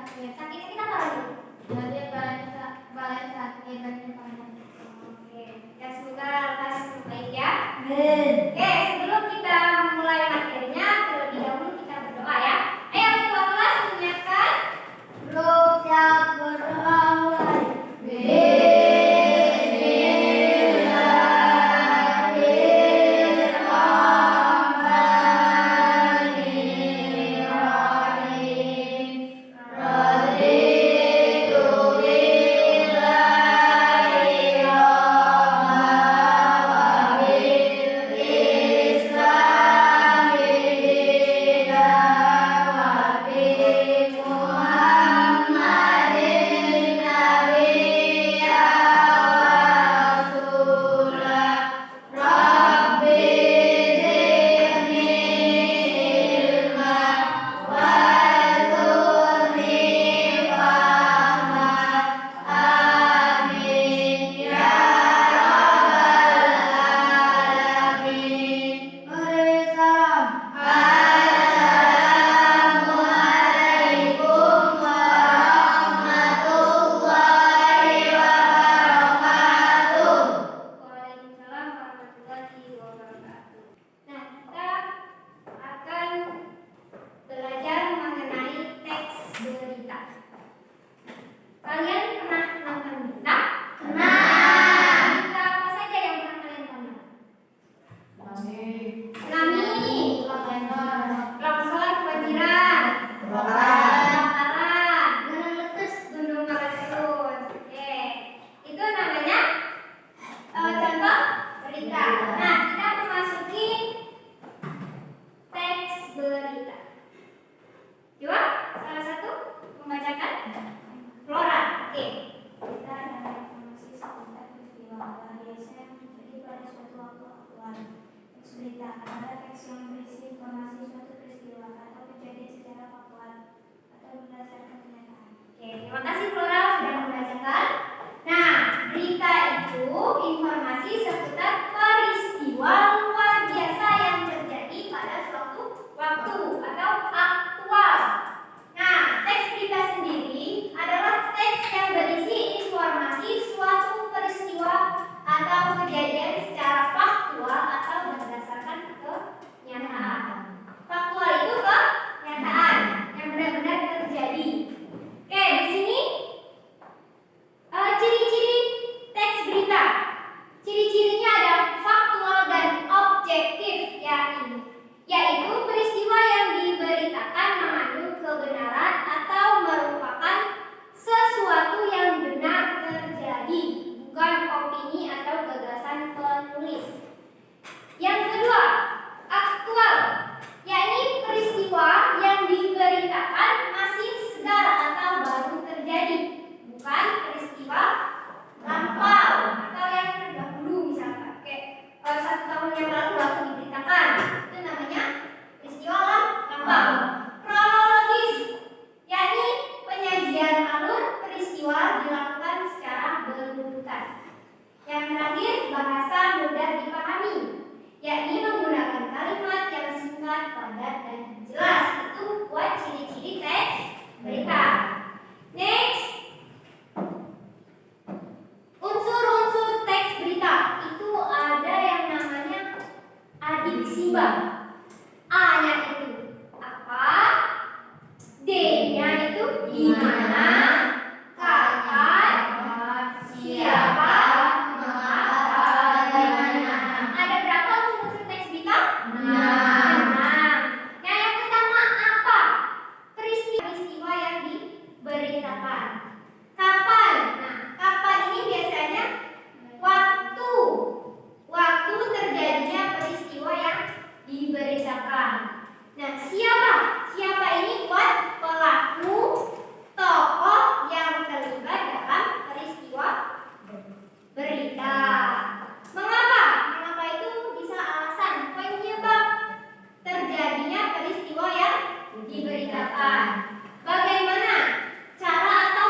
Sakit apa lagi? Badan sakit dan panas. Oke, ya semoga lekas baik ya. Oke, sebelum kita mulai materinya, terlebih dahulu kita berdoa ya. Ayo ketua kelas menyiapkan grup siap berdoa mulai. Terima kasih Flora sudah membacakan. Nah, berita itu informasi seputar peristiwa luar biasa yang terjadi pada suatu waktu atau aktual. Nah, teks berita sendiri adalah teks yang berisi informasi suatu peristiwa atau kejadian secara faktual atau berdasarkan kenyataan. Faktual itu kenyataan yang benar-benar terjadi. Oke, di sini ciri-ciri teks berita. Ciri-cirinya ada faktual dan objektif, yaitu peristiwa yang diberitakan mengandung kebenaran atau merupakan sesuatu yang benar terjadi, bukan opini atau gagasan penulis. Yang kedua, aktual, yakni peristiwa yang diberitakan masih segar atau baru terjadi, bukan peristiwa lampau atau yang terdahulu, misalkan kayak 1 tahun yang lalu baru diberitakan, itu namanya peristiwa lampau. Kronologis, yakni penyajian alur peristiwa dilakukan secara berurutan. Yang terakhir, bahasa mudah dipahami, yakni menggunakan kalimat yang singkat, padat, dan jelas. Itu buat ciri-ciri teks berita. Next, unsur-unsur teks berita itu ada yang namanya adiksi. A-nya itu apa? D-nya itu di mana? Kapan? Siapa? Mengapa? Di mana? Ada berapa unsur teks berita? 6. Nah, yang pertama apa? Peristiwa yang diberitakan. Kapan? Nah, kapan ini biasanya waktu terjadinya peristiwa yang diberitakan. Nah, siapa? Siapa ini buat pelaku, tokoh yang terlibat dalam peristiwa berita. Mengapa? Mengapa itu bisa alasan penyebab terjadinya peristiwa yang diberitakan. Bagaimana cara atau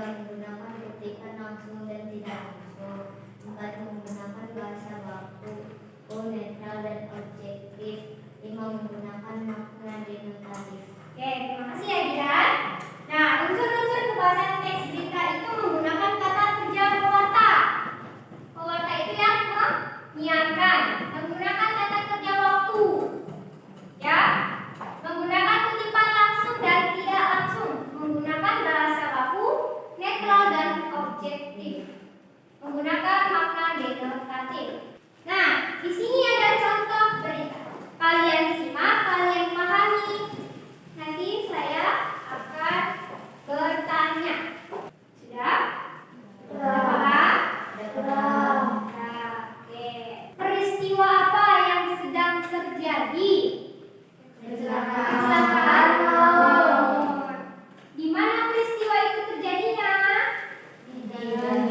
menggunakan petikan langsung dan tidak langsung. 4. Menggunakan bahasa baku netral dan objektif. 5. Menggunakan makna denotatif. Oke, terima kasih ya Jihan. Nah, unsur-unsur kebahasan teks berita itu menggunakan kata kerja pewarta. Pewarta itu yang menyiarkan, menggunakan kata kerja waktu, ya, menggunakan kutipan langsung dan tidak langsung, menggunakan bahasa baku, netral dan objektif, menggunakan makna denotatif. Nah, di sini ada contoh berita. Kalian simak, kalian pahami. Nanti saya akan bertanya. Sudah? Sudah? Sudah. Oke. Peristiwa apa yang sedang terjadi? Kecelakaan maut. Di mana peristiwa itu terjadinya? Di jalan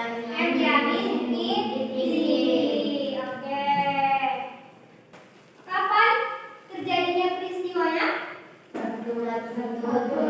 Benyamin Bukit. Oke. Kapan terjadinya peristiwanya? 1927.